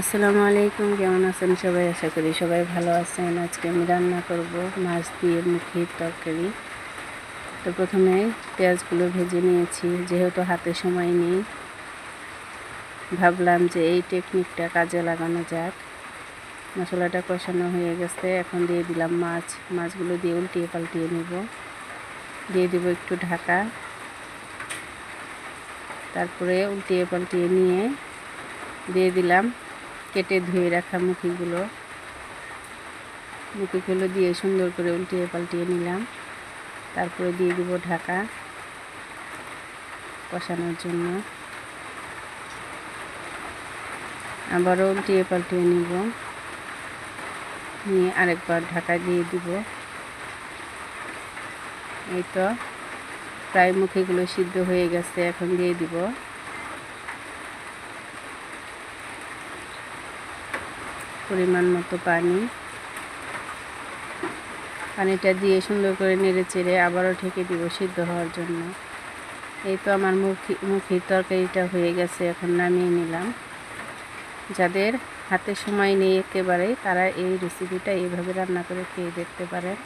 আসসালামু আলাইকুম, কেমন আছেন সবাই? আশা করি সবাই ভালো আছেন। আজকে আমি রান্না করব মাছ দিয়ে মুখির তরকারি। তো প্রথমে পেঁয়াজগুলো ভেজে নিয়েছি। যেহেতু হাতে সময় নেই, ভাবলাম যে এই টেকনিকটা কাজে লাগানো যাক। মশলাটা কষানো হয়ে গেছে, এখন দিয়ে দিলাম মাছগুলো দিয়ে উল্টিয়ে পাল্টিয়ে নেব। দিয়ে দেব একটু ঢাকা, তারপরে উল্টিয়ে পাল্টিয়ে নিয়ে দিয়ে দিলাম কেটে ধুয়ে রাখা মুখিগুলো দিয়ে সুন্দর করে উল্টিয়ে পাল্টিয়ে নিলাম। তারপরে দিয়ে দিব ঢাকা কষানোর জন্য। আবারও উল্টিয়ে পাল্টিয়ে নিয়ে আরেকবার ঢাকা দিয়ে দিব। এই তো প্রায় মুখিগুলো সিদ্ধ হয়ে গেছে। এখন দিয়ে দিব পরিমাণ মতো পানিটা দিয়ে সুন্দর করে নেড়ে চেড়ে আবারও ঢেকে দিব সিদ্ধ হওয়ার জন্য। এই তো আমার মুখির তরকারিটা হয়ে গেছে, এখন নামিয়ে নিলাম। যাদের হাতে সময় নেই একেবারে, তারা এই রেসিপিটা এইভাবে রান্না করে খেয়ে দেখতে পারেন।